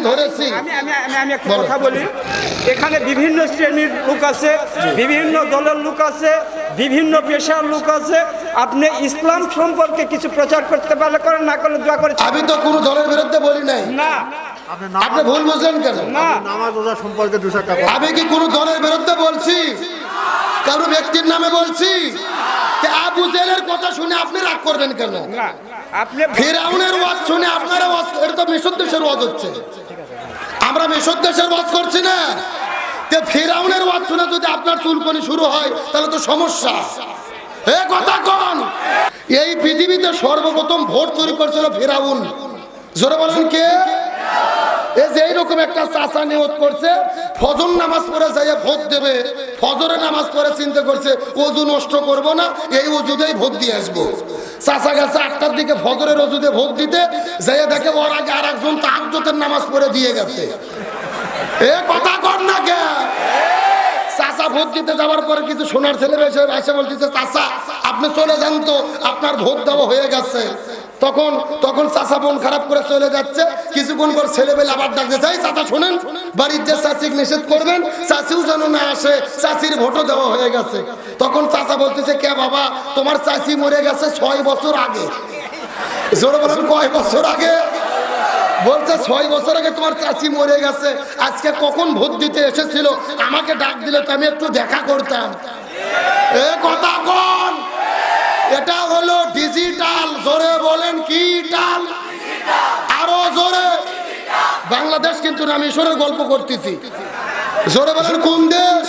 ধরেছি। আমি একটা কথা বলি, এখানে বিভিন্ন শ্রেণীর লোক আছে, বিভিন্ন দলের লোক আছে, বিভিন্ন পেশার লোক আছে। আপনি ইসলাম সম্পর্কে কিছু প্রচার করতে পারলে করেন, না করলে দোয়া করে। আমি তো কোনো দলের বিরুদ্ধে বলি নাই। না, আপনি ভুল বুঝলেন কেন? না, নামাজ রোজা সম্পর্কে দু চারটা কথা। আমি কি কোনো দলের বিরুদ্ধে বলছি? কারো ব্যক্তির নামে বলছি? আবু জেলের কথা শুনে আপনি রাগ করবেন কেন? না, আপনি ফিরাউনের ওয়াজ শুনে আপনারা ওয়াজ, এটা তো মিশর দেশের ওয়াজ হচ্ছে। আমরা মিশর দেশের ওয়াজ করছি না। তে ফিরাউনের ওয়াজ শুনে যদি আপনার চুলকনি শুরু হয় তাহলে তো সমস্যা। এ কথা কোন? এই পৃথিবীতে সর্বপ্রথম ভোট চুরি করেছিল ফিরাউন। জোরে বলেন কে? এই যে এইরকম একটা চাচা নিয়ত করছে ফজর নামাজ পড়ে যাইয়া ভোট দেবে। ফজরের নামাজ পড়ে চিন্তা করছে ওযু নষ্ট করব না, এই ওযুতেই ভোট দিয়ে আসবো। চাচা গেছে 8টার দিকে ফজরের ওযুতে ভোট দিতে, যাইয়া দেখে ওর আগে আর একজন তাহাজ্জুদের নামাজ পড়ে দিয়ে গেছে। এ কথা কর না কে? চাচা ভোট দিতে যাওয়ার পরে কিছু সোনার ছেলে এসে বলতেছে, চাচা আপনি চলে যান তো, আপনার ভোট দেওয়া হয়ে গেছে। তখন চাচা মন খারাপ করে চলে যাচ্ছে। কিছুক্ষণ পর ছেলেবেলে আবার ডাকতে চাই, চাচা শোনেন, বাড়ির যে চাচিকে নিষেধ করবেন, চাচিও যেন না আসে, চাচির ভোটও দেওয়া হয়ে গেছে। তখন চাচা বলতেছে, কে বাবা, তোমার চাচি মরে গেছে 6 বছর আগে। জোরে বলেন, কয় বছর আগে? বলছে 6 বছর আগে তোমার চাচি মরে গেছে। আজকে কখন ভোট দিতে এসেছিল, আমাকে ডাক দিলে তো আমি একটু দেখা করতাম। এ কথা কোন? এটা হলো ডিজিটাল। জোরে বলেন কি টাল? আরো জোরে। বাংলাদেশ কিন্তু না, মিশরের গল্প করতেছি। জোরে বলেন কোন দেশ?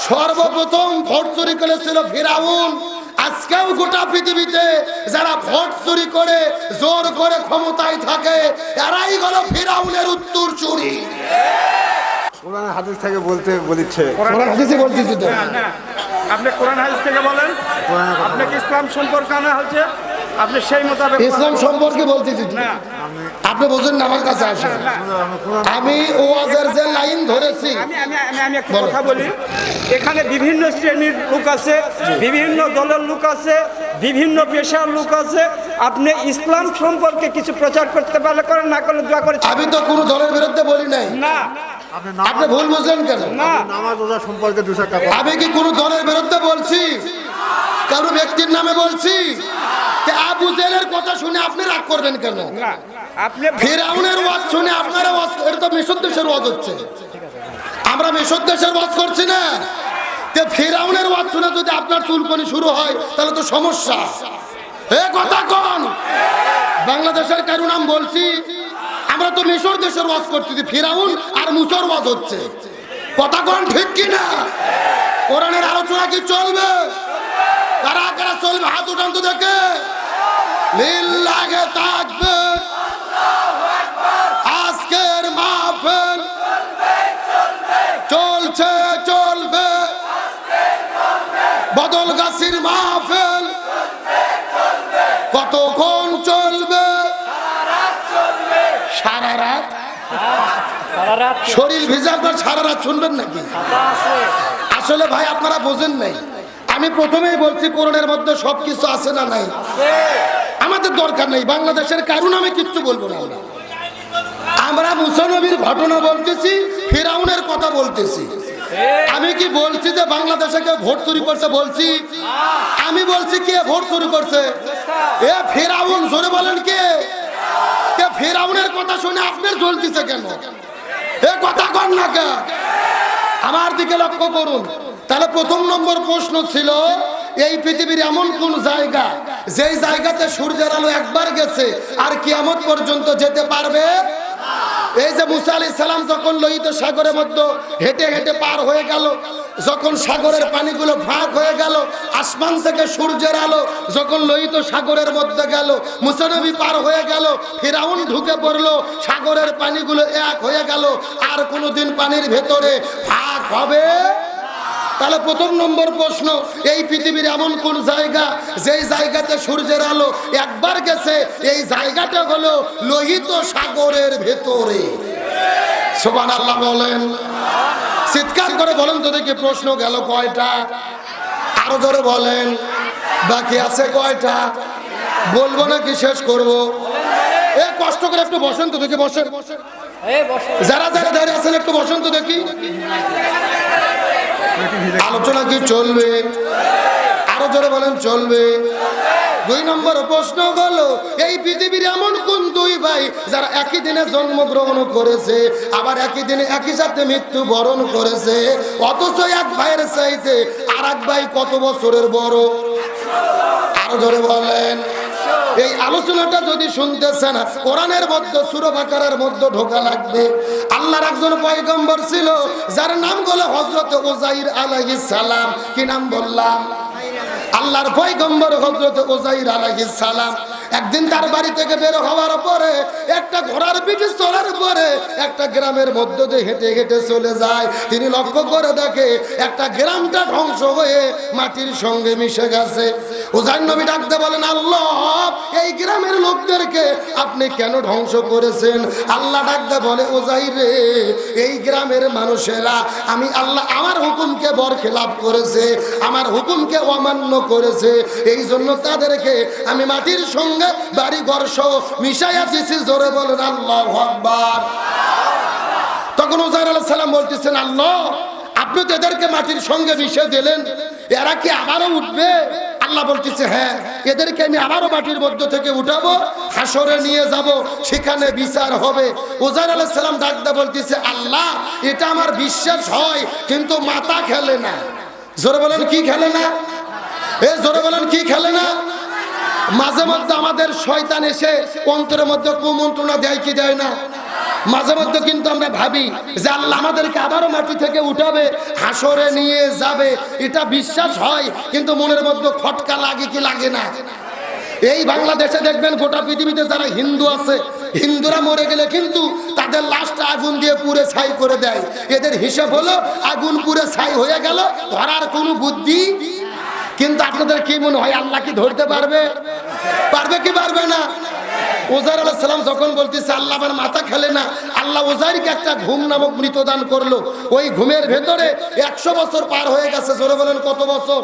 সর্বপ্রথম ভোট চুরি করেছিল ফিরাউন। আজকেও গোটা পৃথিবীতে যারা ভোট চুরি করে জোর করে ক্ষমতায় থাকে, এরাই হলো ফিরাউনের উত্তর চুরি। কোরআন হাদিস থেকে বলতে বলিচ্ছে। কোরআন হাদিসে বলতেছি তো। না, আপনি কোরআন হাদিস থেকে বলেন। আপনাকে ইসলাম সম্পর্কে আনা হচ্ছে, আপনি সেই মোতাবেক ইসলাম সম্পর্কে বলতেছি তো। না, আপনি বুঝুন না, আমার কাছে আসেন। আমি ওয়াজের যে লাইন ধরেছি। আমি একটা কথা বলি, এখানে বিভিন্ন শ্রেণীর লোক আছে, বিভিন্ন দলের লোক আছে, বিভিন্ন পেশার লোক আছে। আপনি ইসলাম সম্পর্কে কিছু প্রচার করতে পারলে করেন, না করলে দোয়া করে। আমি তো কোনো দলের বিরুদ্ধে বলি নাই। না, আপনি ভুল বুঝলেন কেন? না, নামাজ রোজা সম্পর্কে দু চারটা কথা। আমি কি কোনো দলের বিরুদ্ধে বলছি? কারো ব্যক্তির নামে বলছি? আবু জেলের কথা শুনে আপনি রাগ করবেন কেন? না, আপনি ফিরাউনের ওয়াজ শুনে আপনারা ওয়াজ, এটা তো মিশর দেশের ওয়াজ হচ্ছে। আমরা মিশর দেশের ওয়াজ করছি না। তে ফিরাউনের ওয়াজ শুনে যদি আপনার চুলকনি শুরু হয় তাহলে তো সমস্যা। এ কথা কোন? বাংলাদেশের কারো নাম বলছি? আমরা তো মিশর দেশের ওয়াজ করতেছি, ফিরাউন আর মুসার ওয়াজ হচ্ছে। কথা কোন ঠিক কিনা? কোরআনের আলোচনা কি চলবে? কারা কারা চলবে হাত উঠান তো দেখে। লিল্লাহে তাকবীর। আজকের মাহফিল চলছে চলবে। বদলগাছির মাহফিল কতক্ষণ চলবে? সারা রাত। শরীর ভিজার পর সারা রাত শুনবেন নাকি? আসলে ভাই আপনারা বোঝেন নাই। আমি প্রথমেই বলছি কোরআনের মধ্যে সবকিছু আছে না নাই? আমাদের দরকার নেই, বাংলাদেশের কারণ আমি কিচ্ছু বলবো না। আমরা মুসা নবীর ঘটনা বলতেছি, ফিরাউনের কথা বলতেছি। আমি কি বলছি যে বাংলাদেশে কেউ ভোট চুরি করছে? বলছি? আমি বলছি কে ভোট চুরি করছে? এ ফিরাউন। জোরে বলেন কে? ফিরাউনের কথা শুনে আপনার জ্বলতেছে কেন? এ কথা কর না কে? আমার দিকে লক্ষ্য করুন। তাহলে প্রথম নম্বর প্রশ্ন ছিল, এই পৃথিবীর এমন কোন জায়গা যেই জায়গাতে সূর্যের আলো একবার গেছে আর কিয়ামত পর্যন্ত যেতে পারবে? এই যে মুসা আলাইহিস সালাম যখন লোহিত সাগরের মধ্যে হেঁটে হেঁটে পার হয়ে গেল, যখন সাগরের পানিগুলো ফাঁক হয়ে গেল, আসমান থেকে সূর্যের আলো যখন লোহিত সাগরের মধ্যে গেল, মুসা নবী পার হয়ে গেল, ফিরাউন ঢুকে পড়লো, সাগরের পানিগুলো এক হয়ে গেল, আর কোনোদিন পানির ভেতরে ফাঁক হবে? তাহলে প্রথম নম্বর প্রশ্ন, এই পৃথিবীর এমন কোন জায়গা যেই জায়গাতে সূর্যের আলো একবার গেছে, এই জায়গাটা হলো লোহিত সাগরের ভেতরে। সুবহানাল্লাহ বলেন। চিৎকার করে বলেন তো দেখি, প্রশ্ন গেল কয়টা? আরো জোরে বলেন। বাকি আছে কয়টা? বলবো নাকি শেষ করব? এ কষ্ট করে একটু বসেন তো দেখি, বসেন। যারা যারা দাঁড়িয়ে আছেন একটু বসেন তো দেখি। আলোচনা কি চলবে? আরো জোরে বলেন চলবে। 2 নম্বর প্রশ্ন হলো, এই পৃথিবীর এমন কোন দুই ভাই যারা একই দিনে জন্মগ্রহণ করেছে, আবার একই দিনে একই সাথে মৃত্যু বরণ করেছে, অথচ এক ভাইয়ের চাইতে আর এক ভাই কত বছরের বড়? আরো জোরে বলেন। এই আলোচনাটা যদি শুনতেছেন, কোরআনের মধ্যে সূরা বাকারার মধ্যে ঢোকা লাগবে। আল্লাহর একজন পয়গম্বর ছিল যার নাম হলো হযরত উযাইর আলাইহিস সালাম। কি নাম বললাম? আল্লাহর পয়গম্বর হযরত উযাইর আলাইহিস সালাম। একদিন তার বাড়ি থেকে বের হওয়ার পরে একটা ঘোড়ার পিঠে চড়ার পরে একটা গ্রামের মধ্য দিয়ে হেঁটে হেঁটে চলে যায়। তিনি লক্ষ্য করে দেখে একটা গ্রামটা ধ্বংস হয়ে মাটির সঙ্গে মিশে গেছে। উযাইর নবী ডাকতে বলেন, আল্লাহ, এই গ্রামের লোকদেরকে আপনি কেন ধ্বংস করেছেন? আল্লাহ ডাকতে বলে, উযাইর রে, এই গ্রামের মানুষেরা আমি আল্লাহ আমার হুকুমকে বরখেলাপ করেছে, আমার হুকুমকে অমান্য করেছে, এই জন্য তাদেরকে আমি মাটির সঙ্গে বাড়ি ঘর সহ মিশাইয়া দিছি। জোরে বলেন আল্লাহু আকবার। তখন উযাইর আলাইহিস সালাম বলতেছেন, আল্লাহ, আপনি তো এদেরকে মাটির সঙ্গে মিশিয়ে দিলেন, এরা কি আবারও উঠবে? আল্লাহ বলতেছে, হ্যাঁ, এদেরকে আমি আবারও মাটির মধ্য থেকে উঠাবো, হাসরে নিয়ে যাব, সেখানে বিচার হবে। উযাইর আলাইহিস সালাম ডাকদা বলতেছে, আল্লাহ, এটা আমার বিশ্বাস হয়, কিন্তু মাথা খেলে না। জোরে বলেন কি খেলে না? এ জোরে বলেন কি খেলে না? মাঝে মধ্যে আমাদের শয়তান এসে অন্তরের মধ্যে কুমন্ত্রণা দেয় কি দেয় না? মাঝে মধ্যে কিন্তু আমরা ভাবি যে আল্লাহ আমাদেরকে আবারও মাটি থেকে উঠাবে, হাসরে নিয়ে যাবে, এটা বিশ্বাস হয়, কিন্তু মনের মধ্যে খটকা লাগে কি লাগে না? এই বাংলাদেশে দেখবেন, গোটা পৃথিবীতে যারা হিন্দু আছে, হিন্দুরা মরে গেলে কিন্তু তাদের লাশটা আগুন দিয়ে পুড়ে ছাই করে দেয়। এদের হিসাব হলো আগুন পুড়ে ছাই হয়ে গেল, ধরার কোনো বুদ্ধি। কিন্তু আপনাদের কি মনে হয়, আল্লাহ কি ধরতে পারবে? পারবে কি পারবে না? উযাইর আলাইহিস সালাম যখন বলতেছে আল্লাহ আমার মাথা খেলে না, আল্লাহ উযাইরকে একটা ঘুম নামক মৃতদান করলো। ওই ঘুমের ভেতরে 100 বছর পার হয়ে গেছে। জোরে বলেন কত বছর?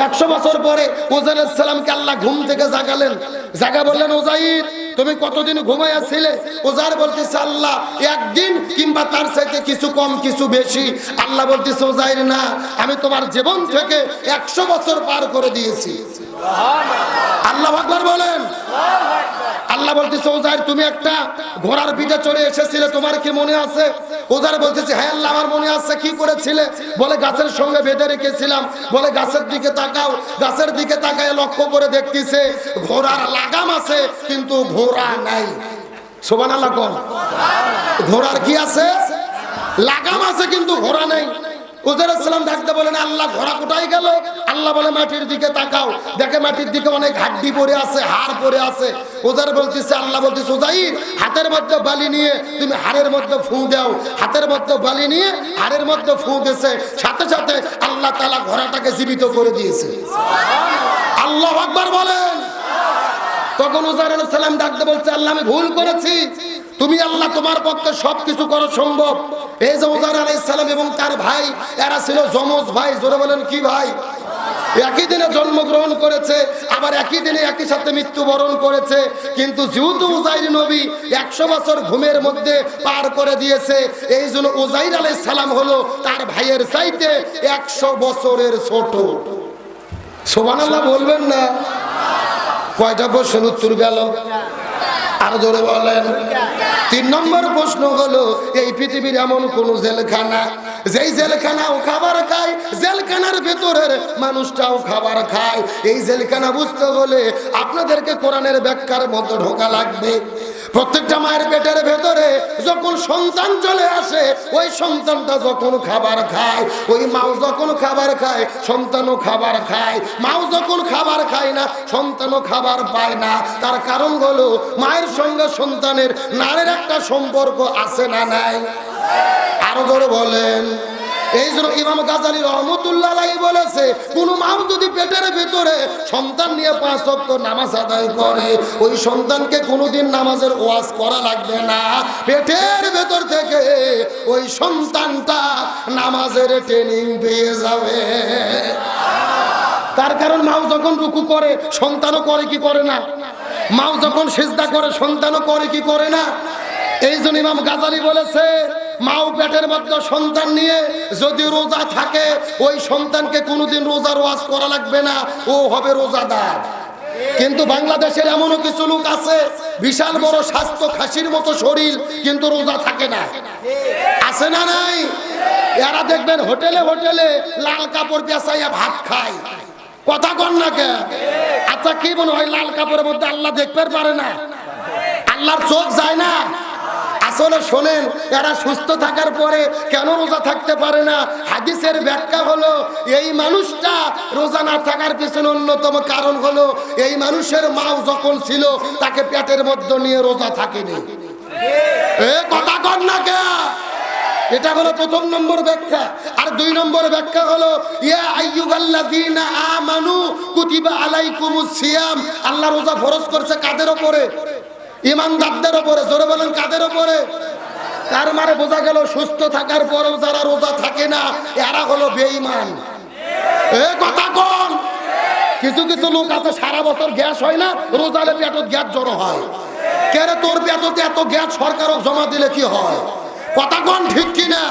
100 বছর পরে উযাইর আলাইহিস সালামকে আল্লাহ ঘুম থেকে জাগালেন। জাগা বললেন, উযাইর, তুমি কতদিন ঘুমাইয়াছিলে? উযাইর বলতেছে, আল্লাহ, একদিন কিংবা তার চাইতে কিছু কম কিছু বেশি। আল্লাহ বলতেছে, উযাইর না, আমি তোমার জীবন থেকে 100 বছর পার করে দিয়েছি। আল্লাহু আকবার বলেন। আল্লাহ বলতেছে, উযাইর, তুমি একটা ঘোড়ার পিঠে চড়ে এসেছিলে, তোমার কি মনে আছে? উযাইর বলতেছে, হ্যাঁ আল্লাহ, আমার মনে আছে। কি করেছিলে? বলে, গাছের সঙ্গে বেঁধে রেখেছিলাম। বলে, গাছের দিকে তাকাও। গাছের দিকে তাকায় লক্ষ্য করে দেখতেছে ঘোড়ার লাগাম আছে, কিন্তু ঘোড়া নাই। সুবহানাল্লাহ কোন? ঘোড়ার কি আছে? লাগাম আছে, কিন্তু ঘোড়া নাই। উযাইর আলাইহিস সালাম ডাকতে বলেন, আল্লাহ, ঘোড়া কোথায় গেল? আল্লাহ বলে, মাটির দিকে তাকাও। দেখে মাটির দিকে অনেক হাড্ডি পড়ে আছে, হাড় পড়ে আছে। উযাইর বলতেছে, আল্লাহ বলতেছে, উযাইর, হাতের মধ্যে বালি নিয়ে তুমি হাড়ের মধ্যে ফু দাও। হাতের মধ্যে বালি নিয়ে হাড়ের মধ্যে ফু দিয়েছে, সাথে সাথে আল্লাহ তাআলা ঘোড়াটাকে জীবিত করে দিয়েছে। আল্লাহু আকবার বলেন। তখন উযাইর আলাইহিস সালাম ডাকতে বলছে, আল্লাহ, আমি ভুল করেছি, তুমি আল্লাহ, তোমার পক্ষে সবকিছু করা সম্ভব। এই যে উযাইর আলাইহিস সালাম এবং তার ভাই, এরা ছিল যমজ ভাই। জোরে বলেন কি ভাই? একই দিনে জন্মগ্রহণ করেছে, আবার একই দিনে একই সাথে মৃত্যুবরণ করেছে। কিন্তু যেহেতু উযাইর নবী 100 বছর ঘুমের মধ্যে পার করে দিয়েছে, এই জন্য উযাইর আলাইহিস সালাম হলো তার ভাইয়ের চাইতে 100 বছরের ছোট। সুবহানাল্লাহ বলবেন না? কয়টা প্রশ্নের উত্তর গেল? আরো জোরে বলেন। 3 নম্বর প্রশ্ন হলো, এই পৃথিবীর এমন কোন জেলখানা, যেই জেলখানাও খাবার খায়, জেলখানার ভেতরের মানুষটাও খাবার খায়। এই জেলখানা বুঝতে হলে আপনাদেরকে কোরআনের ব্যাখ্যার মধ্যে ঢোকা লাগবে। প্রত্যেকটা মায়ের পেটের ভেতরে যখন সন্তান চলে আসে, ওই সন্তানটা যখন খাবার খায়, ওই মাও যখন খাবার খায়, সন্তানও খাবার খায়। মাও যখন খাবার খায় না, সন্তানও খাবার পায় না। তার কারণ হলো মায়ের সঙ্গে সন্তানের নারীর একটা সম্পর্ক আছে না নাই? আরো জোরে বলেন। এই জন্য ইমাম গাজ্জালী রহমতুল্লাহ আলাইহি বলেছে, কোন মা যদি পেটের ভিতরে সন্তান নিয়ে 5 ওয়াক্ত নামাজ আদায় করে, ওই সন্তানকে কোনোদিন নামাজের ওয়াজ করা লাগবে না। পেটের ভেতর থেকে ওই সন্তানটা নামাজের ট্রেনিং পেয়ে যাবে। তার কারণ মাও যখন রুকু করে, সন্তানও করে কি করে না? মাও যখন সিজদা করে সন্তানও করে কি করে না? এই জন্য ইমাম গাজালি বলেছে মাও পেটের মধ্যে সন্তান নিয়ে যদি রোজা থাকে ওই সন্তানকে কোনোদিন রোজার ওয়াজ করা লাগবে না, ও হবে রোজাদার। কিন্তু বাংলাদেশের এমনও কিছু লোক আছে বিশাল বড় স্বাস্থ্য, খাসির মতো শরীর, কিন্তু রোজা থাকে না। আছে না নাই? এরা দেখবেন হোটেলে হোটেলে লাল কাপড় পেঁচাইয়া ভাত খায়। কথা কন না কে? আচ্ছা কি মনে হয় লাল কাপড়ের মধ্যে আল্লাহ দেখতে পারে না? আল্লাহর চোখ যায় না? আসলে শোনেন, এরা সুস্থ থাকার পরে কেন রোজা থাকতে পারে না? হাদিসের ব্যাখ্যা হলো এই মানুষটা রোজা না থাকার পিছনে অন্যতম কারণ হলো এই মানুষের মাও যখন ছিল তাকে পেটের মধ্যে নিয়ে রোজা থাকেনি। এ কথা কন না কে? এটা হলো প্রথম নম্বর ব্যাখ্যা। আর দুই নম্বর ব্যাখ্যা হলো ইয়া আইয়ুহাল্লাযীনা আমানু কুতিবা আলাইকুমুস সিয়াম, আল্লাহ রোজা ফরজ করছে কাদের উপরে? ঈমানদারদের উপরে। জোরে বলেন কাদের উপরে? তার মানে বোঝা গেল সুস্থ থাকার পরেও যারা রোজা থাকে না এরা হলো বেঈমান। এ কথা কোন? কিছু কিছু লোক আছে সারা বছর গ্যাস হয় না, রোজালে পেটত গ্যাস জড়ো হয়। কেন তোর পেটতে এত গ্যাস সরকারক জমা দিলে কি হয়? কথা কোন ঠিক কিনা?